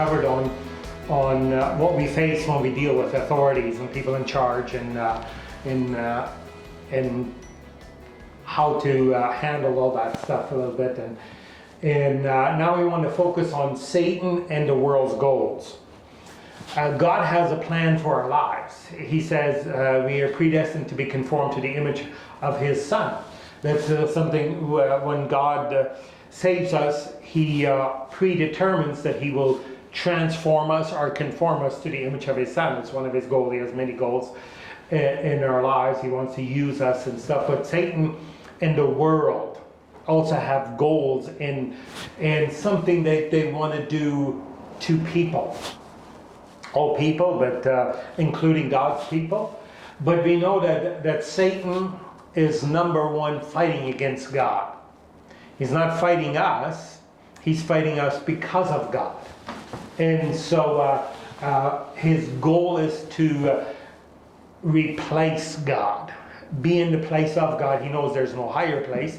covered on what we face when we deal with authorities and people in charge, and how to handle all that stuff a little bit. And now we want to focus on Satan and the world's goals. God has a plan for our lives. He says we are predestined to be conformed to the image of His Son. That's something when God saves us, He predetermines that He will transform us or conform us to the image of His Son. It's one of His goals. He has many goals in our lives. He wants to use us and stuff. But Satan and the world also have goals and something that they want to do to people. All people, but including God's people. But we know that Satan is number one fighting against God. He's not fighting us. He's fighting us because of God. And so his goal is to replace God. Be in the place of God. He knows there's no higher place.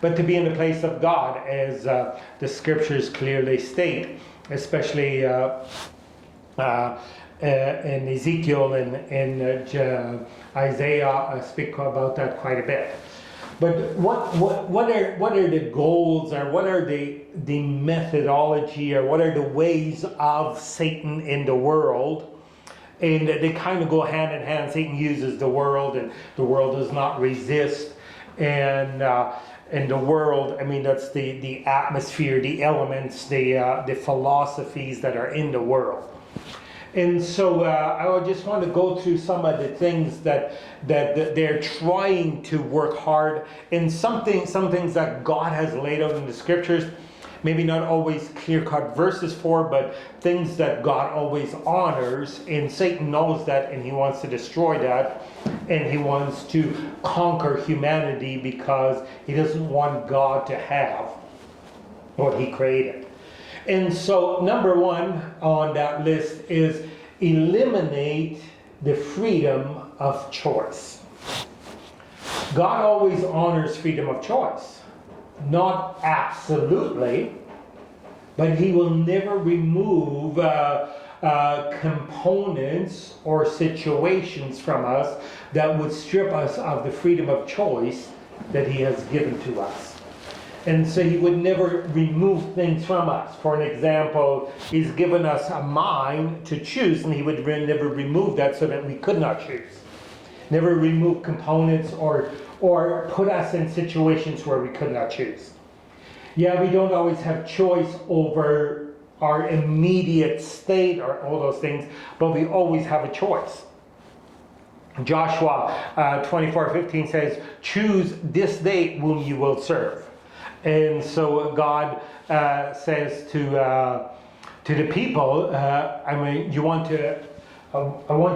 But to be in the place of God, as the scriptures clearly state, especially in Ezekiel and Isaiah, I speak about that quite a bit. But what are the goals, or what are the methodology, or what are the ways of Satan in the world? And they kind of go hand in hand. Satan uses the world, and the world does not resist. And the world, I mean, that's the atmosphere, the elements, the philosophies that are in the world. And so I just want to go through some of the things that they're trying to work hard, and some things that God has laid out in the scriptures, maybe not always clear-cut verses for, but things that God always honors, and Satan knows that, and he wants to destroy that, and he wants to conquer humanity because he doesn't want God to have what he created. And so number one on that list is eliminate the freedom of choice. God always honors freedom of choice. Not absolutely, but He will never remove components or situations from us that would strip us of the freedom of choice that He has given to us. And so He would never remove things from us. For an example, He's given us a mind to choose, and He would never remove that so that we could not choose. Never remove components or put us in situations where we could not choose. Yeah, we don't always have choice over our immediate state or all those things, but we always have a choice. Joshua 24:15 says, "Choose this day whom you will serve." And so God says to the people, I want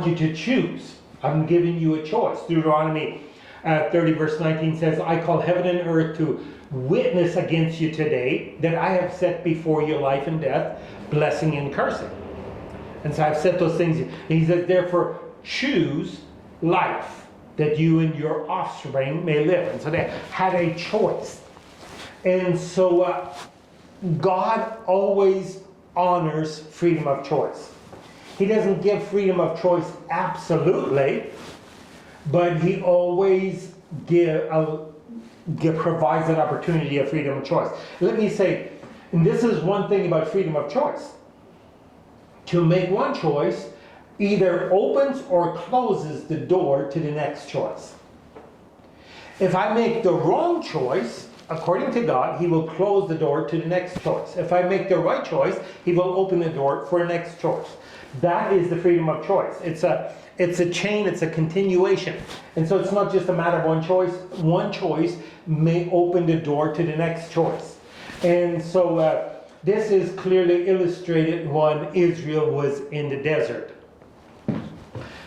you to choose. I'm giving you a choice. Deuteronomy 30 verse 19 says, "I call heaven and earth to witness against you today that I have set before you life and death, blessing and cursing." And so I've set those things. And He says, "Therefore choose life, that you and your offspring may live." And so they had a choice. And so God always honors freedom of choice. He doesn't give freedom of choice absolutely, but He always provides an opportunity of freedom of choice. Let me say, and this is one thing about freedom of choice. To make one choice either opens or closes the door to the next choice. If I make the wrong choice, according to God, He will close the door to the next choice. If I make the right choice, He will open the door for the next choice. That is the freedom of choice. It's a chain, it's a continuation. And so it's not just a matter of one choice. One choice may open the door to the next choice. And so this is clearly illustrated when Israel was in the desert.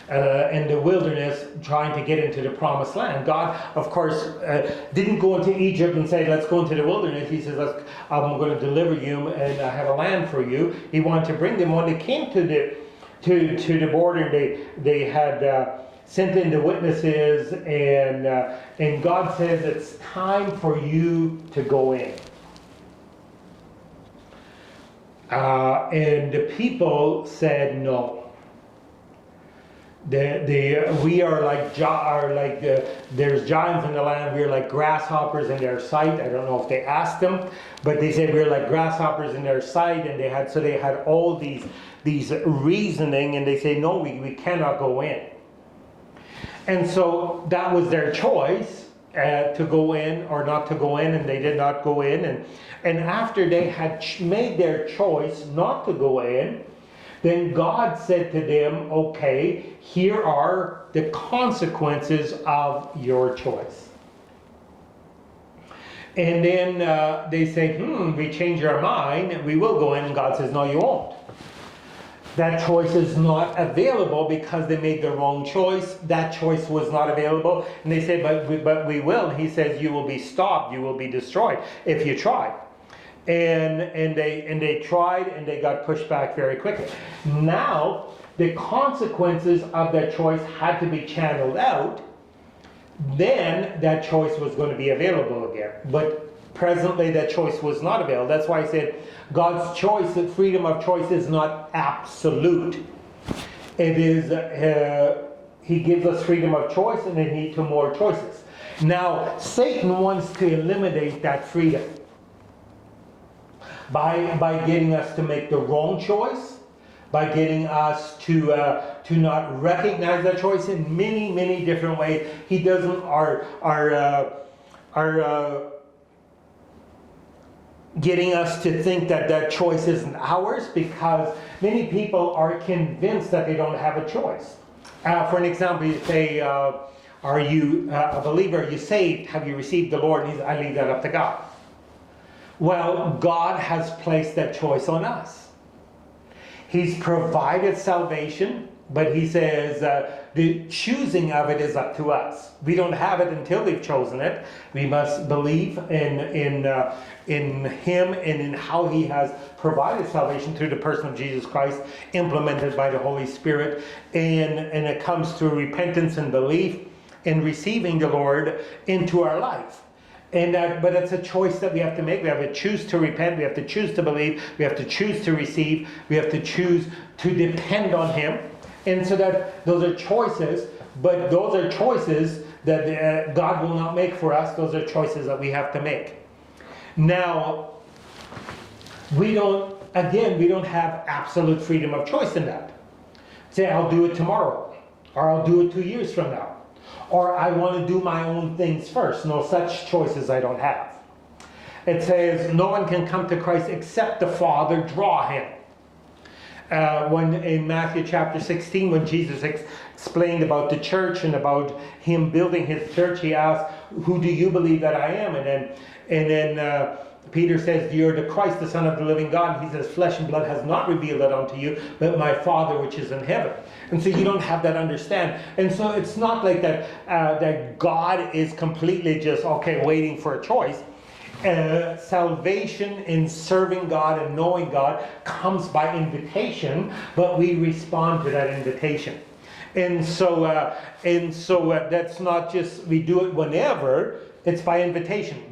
In the wilderness, trying to get into the promised land. God, of course, didn't go into Egypt and say, "Let's go into the wilderness." He says, "I'm going to deliver you, and I have a land for you." He wanted to bring them. When they came to the border, they had sent in the witnesses, and God says, "It's time for you to go in." And the people said no. We are like there's giants in the land. We're like grasshoppers in their sight. I don't know if they asked them, but they said we're like grasshoppers in their sight, and they had all these reasoning, and they say no, we cannot go in. And so that was their choice, to go in or not to go in, and they did not go in. And after they had made their choice not to go in, then God said to them, okay, here are the consequences of your choice. And then they say, we change our mind, we will go in. And God says, no, you won't. That choice is not available because they made the wrong choice. That choice was not available. And they say, but we will. And he says, you will be stopped, you will be destroyed if you try. And they tried, and they got pushed back very quickly. Now, the consequences of that choice had to be channeled out. Then that choice was going to be available again. But presently, that choice was not available. That's why I said God's choice, the freedom of choice, is not absolute. It is, He gives us freedom of choice, and then He to more choices. Now, Satan wants to eliminate that freedom by getting us to make the wrong choice, by getting us to not recognize that choice in many, many different ways. He doesn't getting us to think that choice isn't ours, because many people are convinced that they don't have a choice. For an example, you say, are you a believer? Are you saved? Have you received the Lord? I leave that up to God. Well, God has placed that choice on us. He's provided salvation, but He says the choosing of it is up to us. We don't have it until we've chosen it. We must believe in Him and in how He has provided salvation through the person of Jesus Christ, implemented by the Holy Spirit, and it comes through repentance and belief in receiving the Lord into our life. But it's a choice that we have to make. We have to choose to repent. We have to choose to believe. We have to choose to receive. We have to choose to depend on Him. And so that those are choices, but those are choices that God will not make for us. Those are choices that we have to make. Now, we don't have absolute freedom of choice in that. Say, I'll do it tomorrow, or I'll do it 2 years from now. Or I want to do my own things first. No such choices I don't have. It says, no one can come to Christ except the Father draw him. When in Matthew chapter 16, when Jesus explained about the church and about Him building His church, He asked, who do you believe that I am? And then Peter says, you're the Christ, the Son of the living God. And He says, flesh and blood has not revealed that unto you, but my Father which is in heaven. And so you don't have that understand. And so it's not like that that God is completely just, waiting for a choice. Salvation in serving God and knowing God comes by invitation, but we respond to that invitation. And so that's not just we do it whenever. It's by invitation.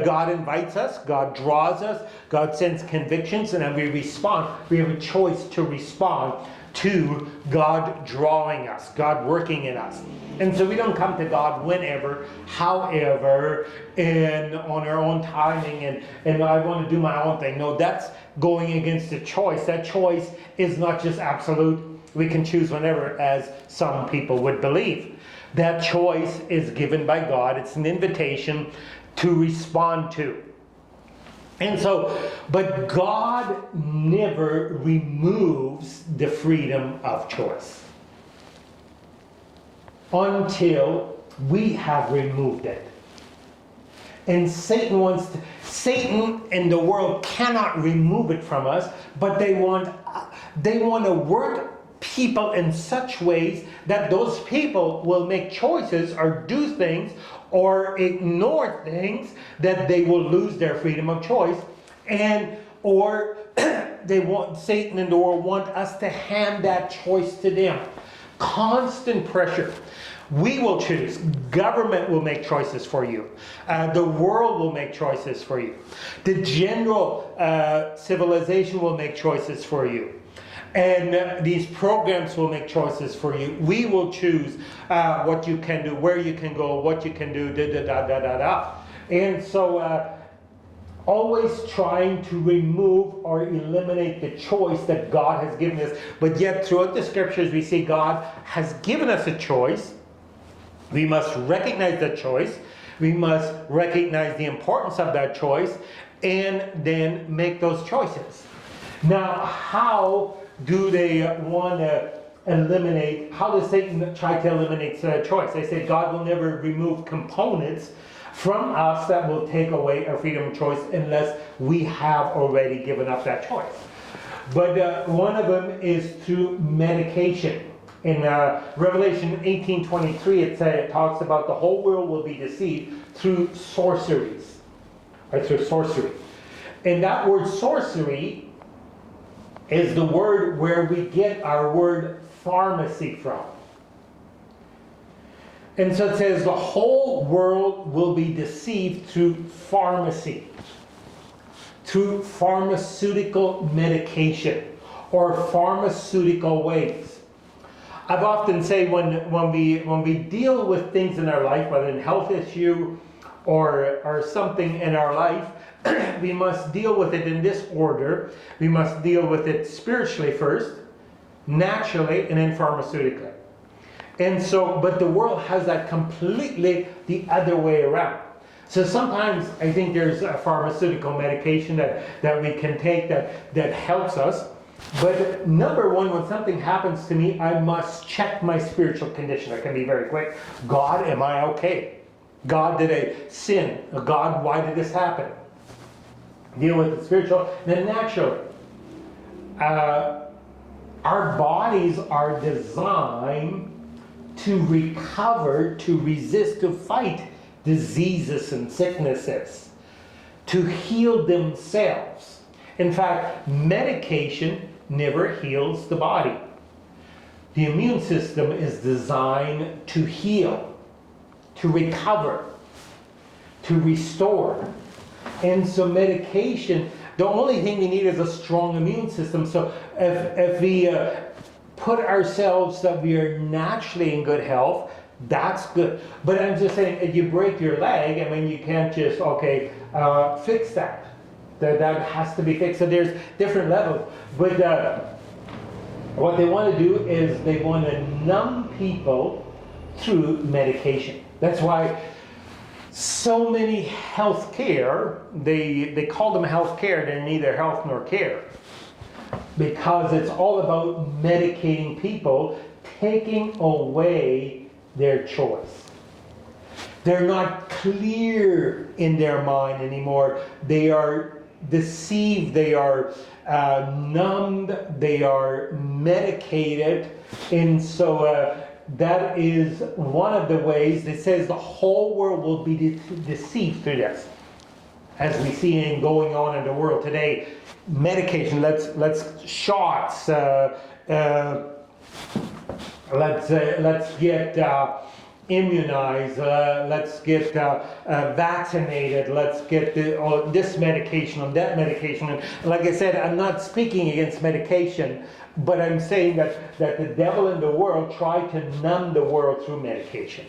God invites us, God draws us, God sends convictions, and then we respond. We have a choice to respond to God drawing us, God working in us. And so we don't come to God whenever, however, and on our own timing, and I want to do my own thing. No, that's going against the choice. That choice is not just absolute. We can choose whenever, as some people would believe. That choice is given by God. It's an invitation to respond to. And so, but God never removes the freedom of choice until we have removed it. And Satan and the world cannot remove it from us, but they want to work people in such ways that those people will make choices or do things or ignore things that they will lose their freedom of choice, or Satan and the world want us to hand that choice to them. Constant pressure. We will choose. Government will make choices for you. The world will make choices for you. The general civilization will make choices for you. And these programs will make choices for you. We will choose what you can do, where you can go, what you can do, da da da da da da. And so always trying to remove or eliminate the choice that God has given us. But yet throughout the scriptures we see God has given us a choice. We must recognize that choice. We must recognize the importance of that choice and then make those choices. Now, how do they want to eliminate, how does Satan try to eliminate choice? They say God will never remove components from us that will take away our freedom of choice unless we have already given up that choice. But one of them is through medication. In Revelation 18:23, it talks about the whole world will be deceived through sorceries, or through sorcery. And that word sorcery is the word where we get our word pharmacy from. And so it says the whole world will be deceived through pharmacy, through pharmaceutical medication or pharmaceutical ways. I've often say when we deal with things in our life, whether in health issue or something in our life, we must deal with it in this order. We must deal with it spiritually first, naturally, and then pharmaceutically. And so, but the world has that completely the other way around. So sometimes I think there's a pharmaceutical medication that we can take that helps us. But number one, when something happens to me, I must check my spiritual condition. I can be very quick. God, am I okay? God, did I sin? God, why did this happen? Deal with the spiritual. Then naturally, our bodies are designed to recover, to resist, to fight diseases and sicknesses, to heal themselves. In fact, medication never heals the body. The immune system is designed to heal, to recover, to restore. And so medication, the only thing we need is a strong immune system. So if we put ourselves that we are naturally in good health, that's good. But I'm just saying, if you break your leg, I mean, you can't just, fix that. That has to be fixed. So there's different levels. But what they want to do is they want to numb people through medication. That's why so many healthcare, they call them healthcare, they're neither health nor care. Because it's all about medicating people, taking away their choice. They're not clear in their mind anymore. They are deceived, they are numbed, they are medicated. And so that is one of the ways that says the whole world will be deceived through this. As we see in going on in the world today, medication, let's shots, let's get immunized, let's get vaccinated, let's get this medication or that medication. And like I said, I'm not speaking against medication, but I'm saying that the devil in the world tried to numb the world through medication.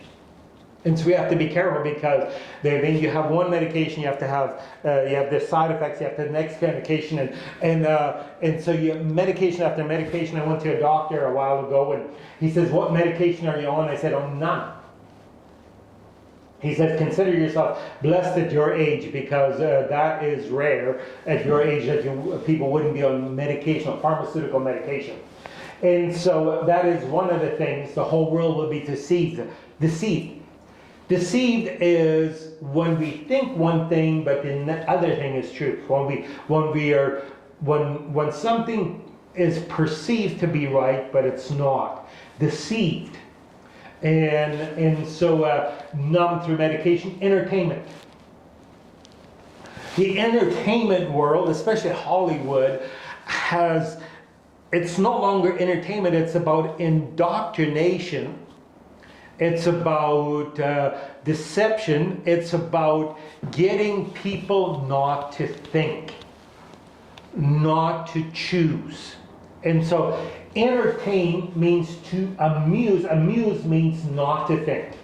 And so we have to be careful, because then you have one medication, you have the side effects, you have the next medication, and so you medication after medication. I went to a doctor a while ago, and he says, "What medication are you on?" I said, "Oh, none." He says, "Consider yourself blessed at your age, because that is rare at your age that people wouldn't be on medication, pharmaceutical medication." And so that is one of the things. The whole world will be deceived. Deceived is when we think one thing, but the other thing is truth. When something is perceived to be right, but it's not. Deceived. And so numb through medication. Entertainment. The entertainment world, especially Hollywood, it's no longer entertainment, it's about indoctrination It's about deception. It's about getting people not to think, not to choose. And so entertain means to amuse. Amuse means not to think.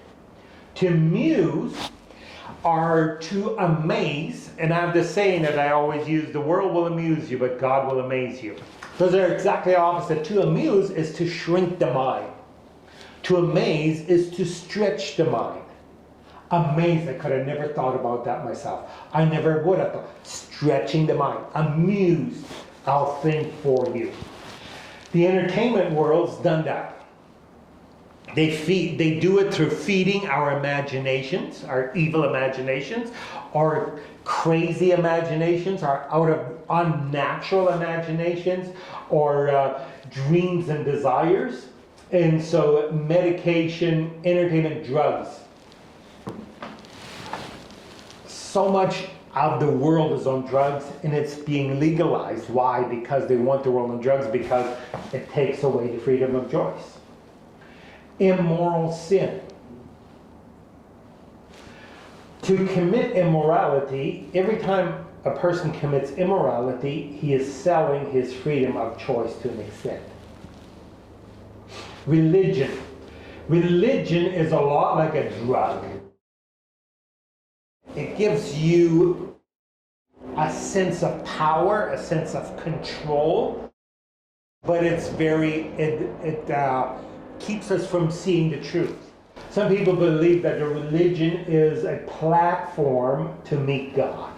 To muse are to amaze. And I have this saying that I always use: the world will amuse you, but God will amaze you. Those are exactly opposite. To amuse is to shrink the mind. To amaze is to stretch the mind. Amaze, I could have never thought about that myself. I never would have thought. Stretching the mind. Amused, I'll think for you. The entertainment world's done that. They do it through feeding our imaginations, our evil imaginations, our crazy imaginations, our out of unnatural imaginations, or dreams and desires. And so medication, entertainment, drugs. So much of the world is on drugs, and it's being legalized. Why? Because they want the world on drugs, because it takes away the freedom of choice. Immoral sin. To commit immorality, every time a person commits immorality, he is selling his freedom of choice to an extent. Religion. Religion is a lot like a drug. It gives you a sense of power, a sense of control, but it's it keeps us from seeing the truth. Some people believe that the religion is a platform to meet God.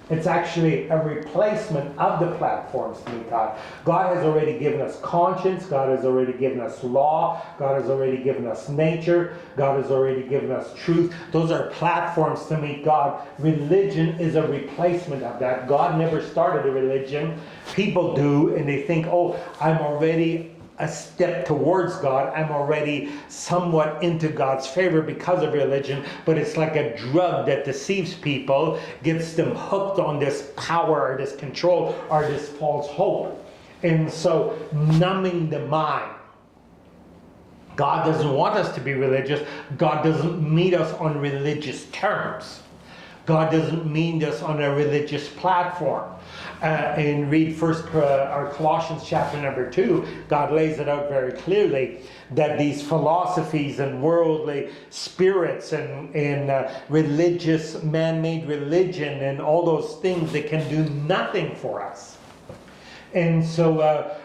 It's actually a replacement of the platforms to meet God. God has already given us conscience. God has already given us law. God has already given us nature. God has already given us truth. Those are platforms to meet God. Religion is a replacement of that. God never started a religion. People do, and they think, oh, I'm already a step towards God. I'm already somewhat into God's favor because of religion, but it's like a drug that deceives people, gets them hooked on this power or this control or this false hope. And so numbing the mind. God doesn't want us to be religious. God doesn't meet us on religious terms. God doesn't meet us on a religious platform. And read Colossians chapter number 2, God lays it out very clearly that these philosophies and worldly spirits and religious, man-made religion and all those things, they can do nothing for us. And so,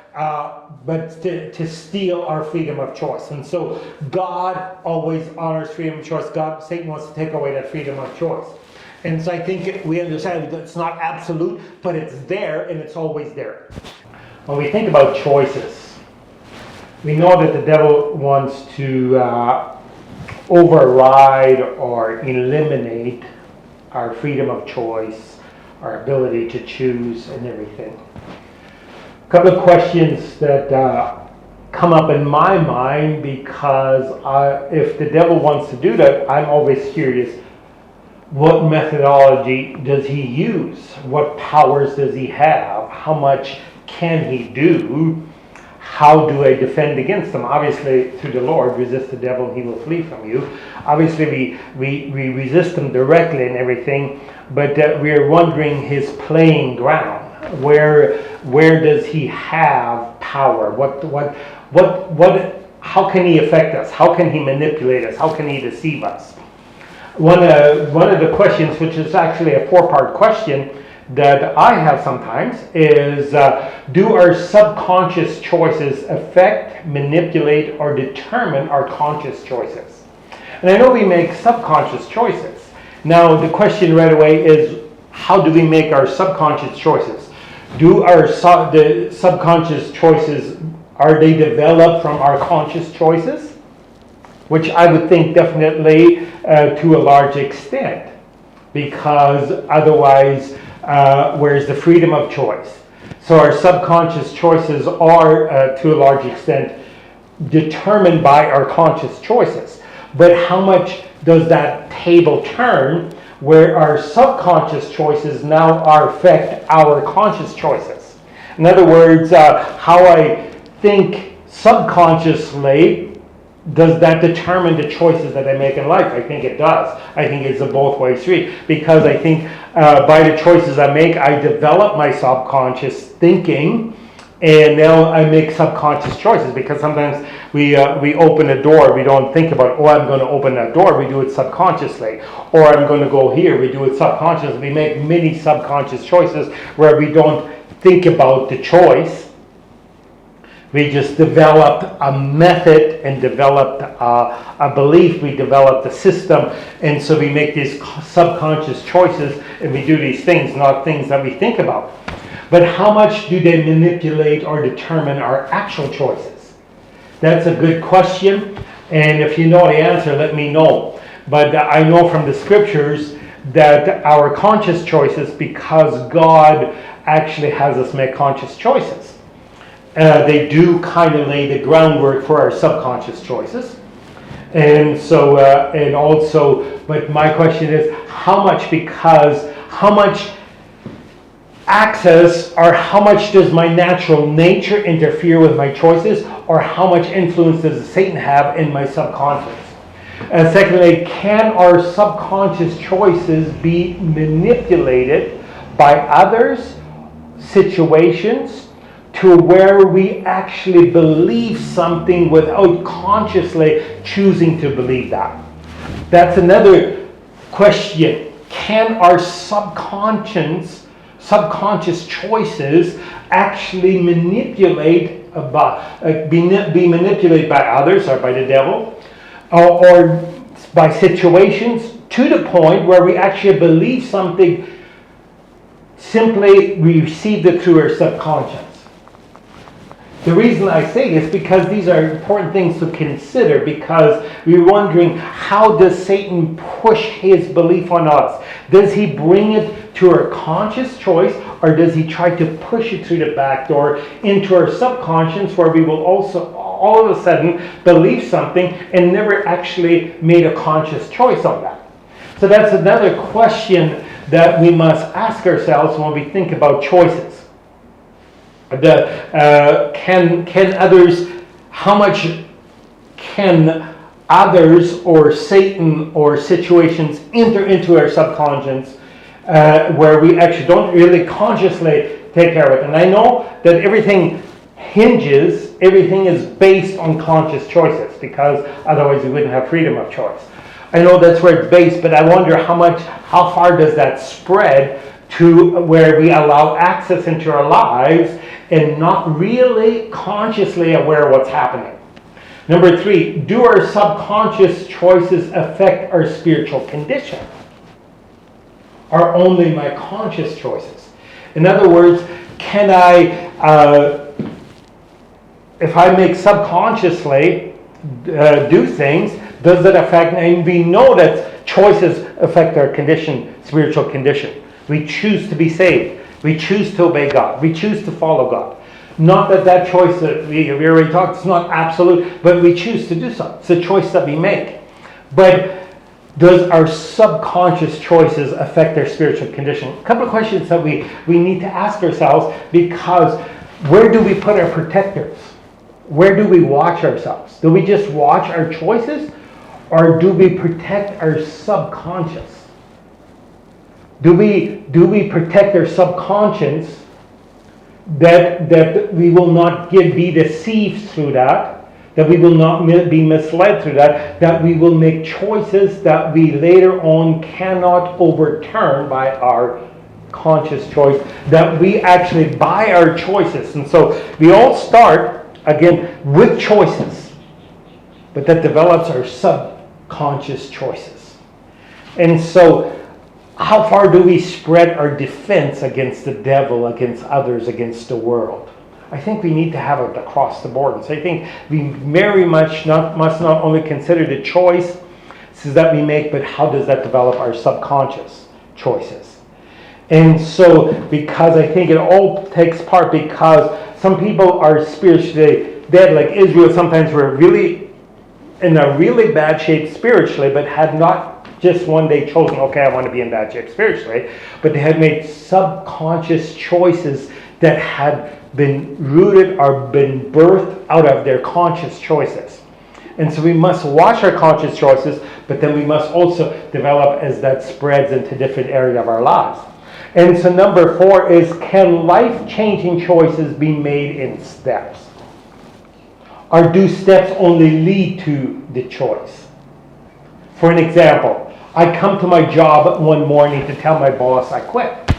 but to steal our freedom of choice. And so God always honors freedom of choice. Satan wants to take away that freedom of choice. And so I think we understand that it's not absolute, but it's there, and it's always there. When we think about choices, we know that the devil wants to override or eliminate our freedom of choice, our ability to choose, and everything. A couple of questions that come up in my mind, because if the devil wants to do that, I'm always curious. What methodology does he use? What powers does he have? How much can he do? How do I defend against him? Obviously, through the Lord, resist the devil and he will flee from you. Obviously, we resist him directly and everything, but we are wondering his playing ground. Where does he have power? How can he affect us? How can he manipulate us? How can he deceive us? One of the questions, which is actually a 4-part question that I have sometimes, is do our subconscious choices affect, manipulate, or determine our conscious choices? And I know we make subconscious choices. Now the question right away is, how do we make our subconscious choices? Do the subconscious choices, are they developed from our conscious choices? Which I would think definitely to a large extent, because otherwise, where's the freedom of choice? So our subconscious choices are, to a large extent, determined by our conscious choices. But how much does that table turn where our subconscious choices now affect our conscious choices? In other words, how I think subconsciously does that determine the choices that I make in life? I think it does. I think it's a both way street, because I think by the choices I make, I develop my subconscious thinking, and now I make subconscious choices, because sometimes we open a door, we don't think about, oh, I'm going to open that door, we do it subconsciously. Or I'm going to go here, we do it subconsciously. We make many subconscious choices where we don't think about the choice. We just developed a method and developed a belief. We developed a system. And so we make these subconscious choices, and we do these things, not things that we think about. But how much do they manipulate or determine our actual choices? That's a good question. And if you know the answer, let me know. But I know from the scriptures that our conscious choices, because God actually has us make conscious choices. They do kind of lay the groundwork for our subconscious choices. And so, and also, but my question is, how much access, or how much does my natural nature interfere with my choices, or how much influence does Satan have in my subconscious? And secondly, can our subconscious choices be manipulated by others, situations, to where we actually believe something without consciously choosing to believe that? That's another question. Can our subconscious choices actually be manipulated by others or by the devil, or by situations, to the point where we actually believe something, simply we received it through our subconscious? The reason I say this, because these are important things to consider, because we're wondering, how does Satan push his belief on us? Does he bring it to our conscious choice, or does he try to push it through the back door into our subconscious, where we will also all of a sudden believe something and never actually made a conscious choice on that? So that's another question that we must ask ourselves when we think about choices. How much can others or Satan or situations enter into our subconscious, where we actually don't really consciously take care of it? And I know that everything is based on conscious choices, because otherwise we wouldn't have freedom of choice. I know that's where it's based, but I wonder how far does that spread to where we allow access into our lives and not really consciously aware of what's happening. Number 3, do our subconscious choices affect our spiritual condition, or only my conscious choices? In other words, can I, if I make subconsciously do things, does that affect? And we know that choices affect our condition, spiritual condition. We choose to be saved. We choose to obey God. We choose to follow God. Not that choice that we already talked, it's not absolute, but we choose to do so. It's a choice that we make. But does our subconscious choices affect our spiritual condition? A couple of questions that we need to ask ourselves, because where do we put our protectors? Where do we watch ourselves? Do we just watch our choices, or do we protect our subconscious? Do we protect our subconscious that we will not be deceived through that we will not be misled through that we will make choices that we later on cannot overturn by our conscious choice, that we actually by our choices? And so we all start again with choices, but that develops our subconscious choices. And so how far do we spread our defense against the devil, against others, against the world? I think we need to have it across the board. And so I think we very much must not only consider the choices that we make, but how does that develop our subconscious choices? And so, because I think it all takes part, because some people are spiritually dead, like Israel sometimes were really in a really bad shape spiritually, but had not just one day chosen, okay, I want to be in bad shape spiritually, but they had made subconscious choices that had been rooted or been birthed out of their conscious choices. And so we must watch our conscious choices, but then we must also develop as that spreads into different areas of our lives. And so number 4 is, can life-changing choices be made in steps? Or do steps only lead to the choice? For an example, I come to my job one morning to tell my boss I quit.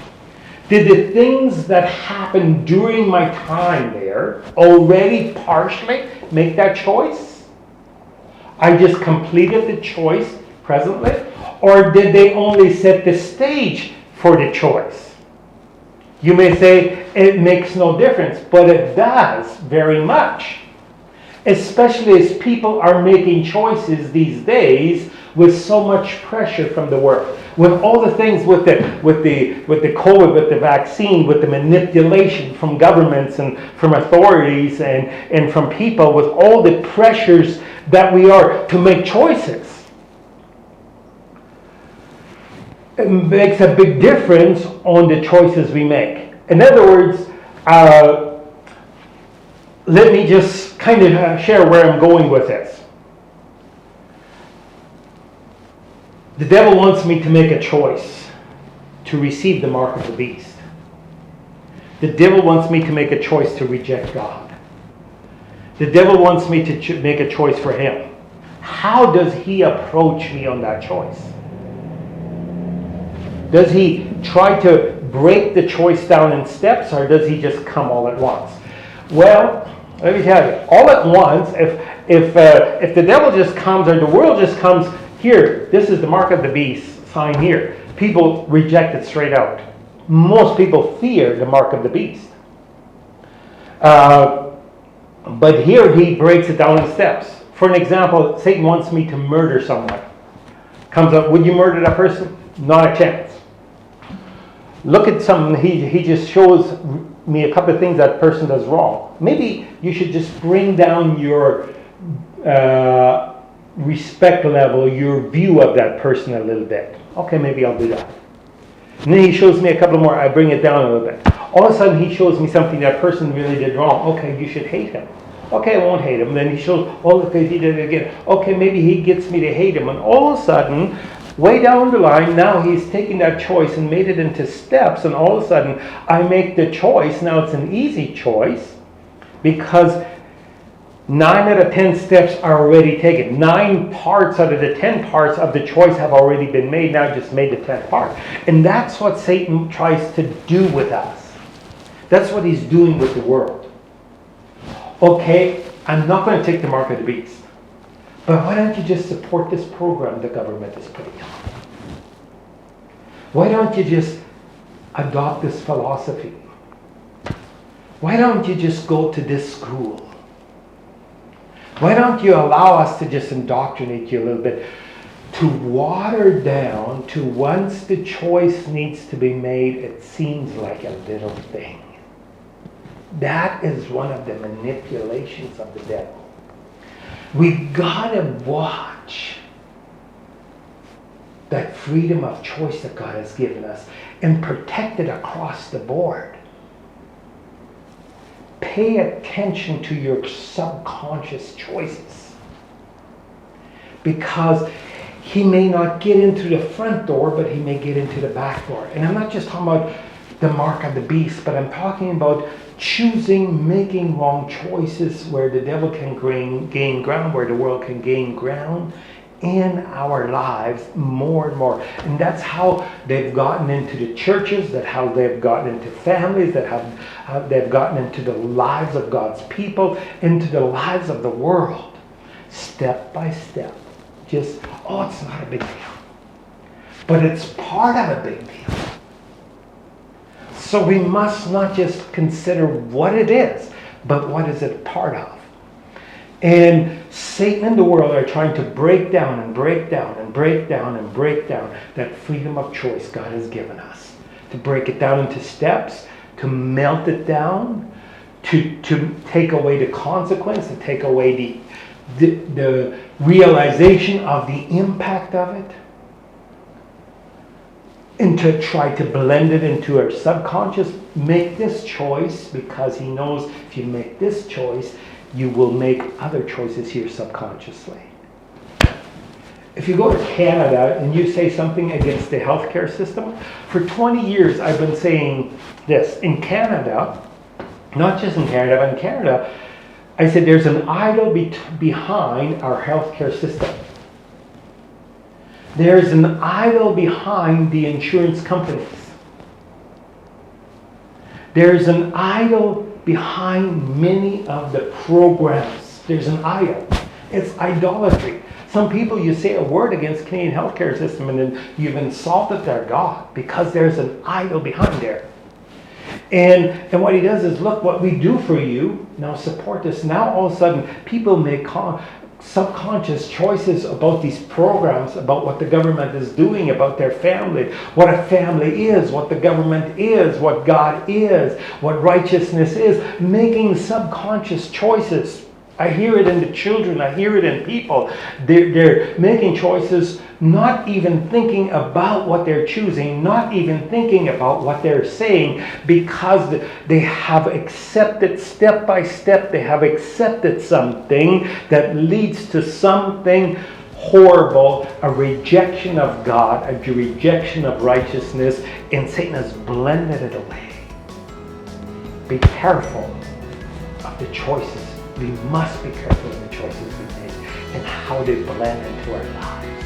Did the things that happened during my time there already partially make that choice? I just completed the choice presently? Or did they only set the stage for the choice? You may say it makes no difference, but it does very much. Especially as people are making choices these days with so much pressure from the world. With all the things with the COVID, with the vaccine, with the manipulation from governments and from authorities and from people, with all the pressures that we are to make choices. It makes a big difference on the choices we make. In other words, let me just kind of share where I'm going with this. The devil wants me to make a choice to receive the mark of the beast. The devil wants me to make a choice to reject God. The devil wants me to make a choice for him. How does he approach me on that choice? Does he try to break the choice down in steps, or does he just come all at once? Well, let me tell you, all at once, if the devil just comes or the world just comes, here, this is the mark of the beast, sign here. People reject it straight out. Most people fear the mark of the beast. But here he breaks it down in steps. For an example, Satan wants me to murder someone. Comes up, would you murder that person? Not a chance. Look at something, he just shows me a couple of things that person does wrong. Maybe you should just bring down your respect level, your view of that person a little bit. Okay, maybe I'll do that. And then he shows me a couple more, I bring it down a little bit. All of a sudden he shows me something that person really did wrong. Okay, you should hate him. Okay, I won't hate him. Then he shows, oh look, he did it again. Okay, maybe he gets me to hate him. And all of a sudden, way down the line, now he's taking that choice and made it into steps, and all of a sudden I make the choice. Now it's an easy choice because 9 out of 10 steps are already taken. 9 parts out of the 10 parts of the choice have already been made. Now I just made the 10th part. And that's what Satan tries to do with us. That's what he's doing with the world. Okay, I'm not going to take the mark of the beast. But why don't you just support this program the government is putting on? Why don't you just adopt this philosophy? Why don't you just go to this school? Why don't you allow us to just indoctrinate you a little bit? To water down to once the choice needs to be made, it seems like a little thing. That is one of the manipulations of the devil. We gotta watch that freedom of choice that God has given us and protect it across the board. Pay attention to your subconscious choices, because he may not get into the front door, but he may get into the back door. And I'm not just talking about the mark of the beast, but I'm talking about making wrong choices where the devil can gain ground, where the world can gain ground in our lives more and more. And that's how they've gotten into the churches, that's how they've gotten into families, that how they've gotten into the lives of God's people, into the lives of the world. Step by step. Just, it's not a big deal. But it's part of a big deal. So we must not just consider what it is, but what is it part of. And Satan and the world are trying to break down and break down and break down and break down that freedom of choice God has given us. To break it down into steps, to melt it down, to take away the consequence, to take away the realization of the impact of it, and to try to blend it into our subconscious. Make this choice because he knows if you make this choice, you will make other choices here subconsciously. If you go to Canada and you say something against the healthcare system, for 20 years I've been saying this. In Canada, not just in Canada, but in Canada, I said there's an idol behind our healthcare system. There's an idol behind the insurance companies. There's an idol behind many of the programs. There's an idol. It's idolatry. Some people, you say a word against Canadian healthcare system and then you've insulted their God because there's an idol behind there. And what he does is, look, what we do for you, now support this. Now all of a sudden, people make subconscious choices about these programs, about what the government is doing, about their family, what a family is, what the government is, what God is, what righteousness is, making subconscious choices. I hear it in the children, I hear it in people. They're making choices, not even thinking about what they're choosing, not even thinking about what they're saying, because they have accepted step by step, they have accepted something that leads to something horrible, a rejection of God, a rejection of righteousness, and Satan has blended it away. Be careful of the choices. We must be careful of the choices we make and how they blend into our lives.